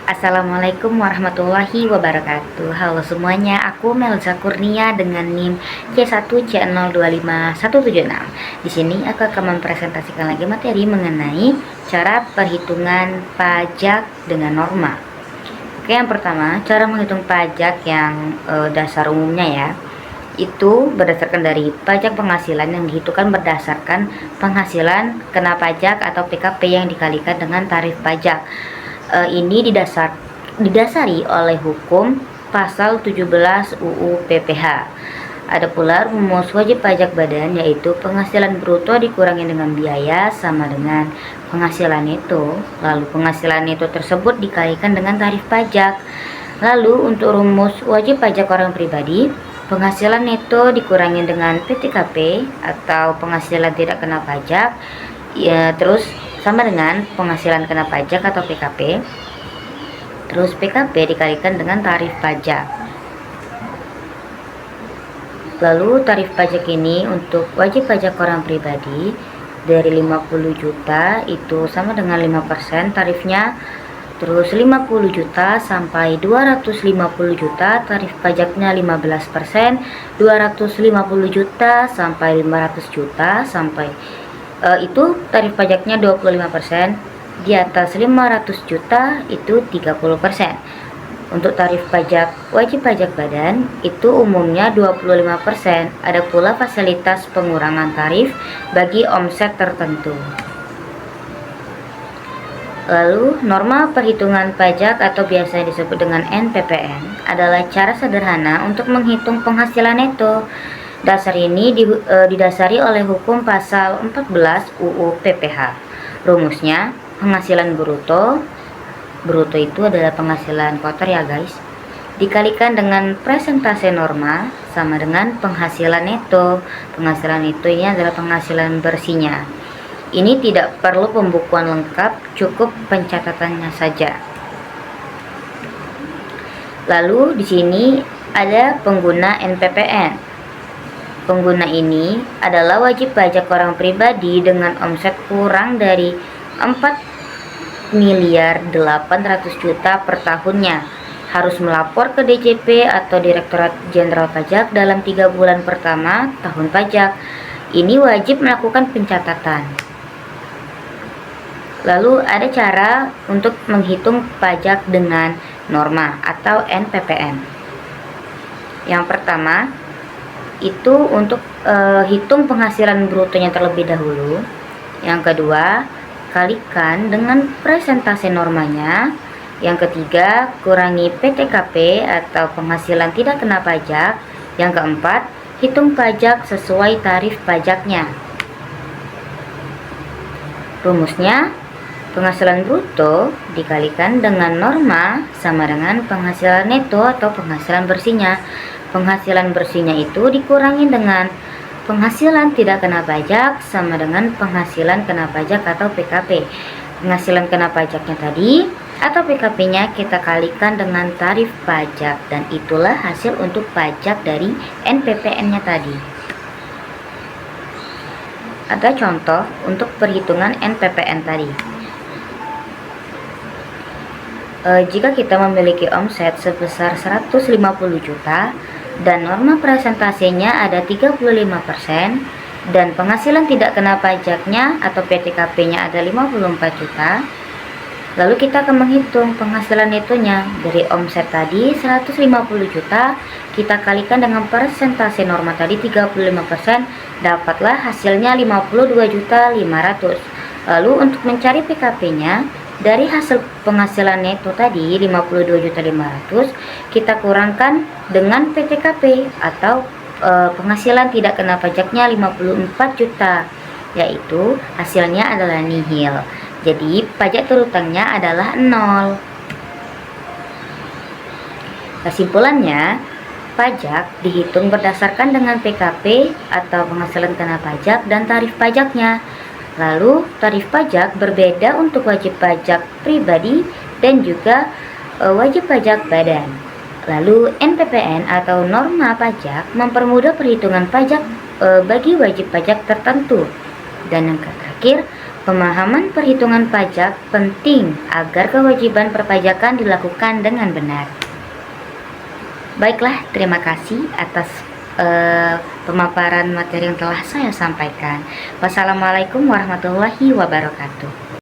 Assalamualaikum warahmatullahi wabarakatuh. Halo semuanya, aku Melza Kurnia dengan NIM C1C025176. Di sini aku akan mempresentasikan lagi materi mengenai cara perhitungan pajak dengan norma. Oke, yang pertama, cara menghitung pajak yang dasar umumnya ya. Itu berdasarkan dari pajak penghasilan yang dihitungkan berdasarkan penghasilan kena pajak atau PKP yang dikalikan dengan tarif pajak. Ini didasari oleh hukum pasal 17 UU PPH. Ada pula rumus wajib pajak badan, yaitu penghasilan bruto dikurangi dengan biaya sama dengan penghasilan neto. Lalu penghasilan neto tersebut dikalikan dengan tarif pajak. Lalu untuk rumus wajib pajak orang pribadi, penghasilan neto dikurangi dengan PTKP atau penghasilan tidak kena pajak, ya, terus sama dengan penghasilan kena pajak atau PKP, terus PKP dikalikan dengan tarif pajak. Lalu tarif pajak ini untuk wajib pajak orang pribadi dari 50 juta itu sama dengan 5% tarifnya, terus 50 juta sampai 250 juta tarif pajaknya 15%, 250 juta sampai 500 juta sampai itu tarif pajaknya 25%, di atas 500 juta itu 30%. Untuk tarif pajak wajib pajak badan itu umumnya 25%. Ada pula fasilitas pengurangan tarif bagi omset tertentu. Lalu norma perhitungan pajak atau biasa disebut dengan NPPN adalah cara sederhana untuk menghitung penghasilan neto. Dasar ini didasari oleh hukum pasal 14 UU PPH. Rumusnya, penghasilan bruto itu adalah penghasilan kotor ya guys, dikalikan dengan presentase norma sama dengan penghasilan neto. Penghasilan neto ini adalah penghasilan bersihnya. Ini tidak perlu pembukuan lengkap, cukup pencatatannya saja. Lalu di sini ada pengguna NPPN. Pengguna ini adalah wajib pajak orang pribadi dengan omset kurang dari 4.800.000.000 per tahunnya. Harus melapor ke DJP atau Direktorat Jenderal Pajak dalam 3 bulan pertama tahun pajak. Ini wajib melakukan pencatatan. Lalu ada cara untuk menghitung pajak dengan norma atau NPPN. Yang pertama, itu untuk hitung penghasilan brutonya terlebih dahulu. Yang kedua, kalikan dengan presentase normanya. Yang ketiga, kurangi PTKP atau penghasilan tidak kena pajak. Yang keempat, hitung pajak sesuai tarif pajaknya. Rumusnya, penghasilan bruto dikalikan dengan norma sama dengan penghasilan neto atau penghasilan bersihnya. Penghasilan bersihnya itu dikurangi dengan penghasilan tidak kena pajak sama dengan penghasilan kena pajak atau PKP. Penghasilan kena pajaknya tadi atau PKP-nya kita kalikan dengan tarif pajak, dan itulah hasil untuk pajak dari NPPN-nya tadi. Ada contoh untuk perhitungan NPPN tadi. Jika kita memiliki omset sebesar 150 juta dan norma presentasenya ada 35% dan penghasilan tidak kena pajaknya atau PTKP-nya ada 54 juta, lalu kita akan menghitung penghasilan netonya dari omset tadi 150 juta, kita kalikan dengan persentase norma tadi 35%, dapatlah hasilnya 52.500.000. Lalu untuk mencari PKP-nya dari hasil penghasilan neto tadi 52.500.000, kita kurangkan dengan PTKP atau penghasilan tidak kena pajaknya 54 juta, yaitu hasilnya adalah nihil. Jadi pajak terutangnya adalah 0. Kesimpulannya, pajak dihitung berdasarkan dengan PKP atau penghasilan kena pajak dan tarif pajaknya. Lalu tarif pajak berbeda untuk wajib pajak pribadi dan juga wajib pajak badan. Lalu NPPN atau norma pajak mempermudah perhitungan pajak bagi wajib pajak tertentu. Dan yang terakhir, Pemahaman perhitungan pajak penting agar kewajiban perpajakan dilakukan dengan benar. Baiklah, terima kasih atas pemaparan materi yang telah saya sampaikan. Wassalamualaikum warahmatullahi wabarakatuh.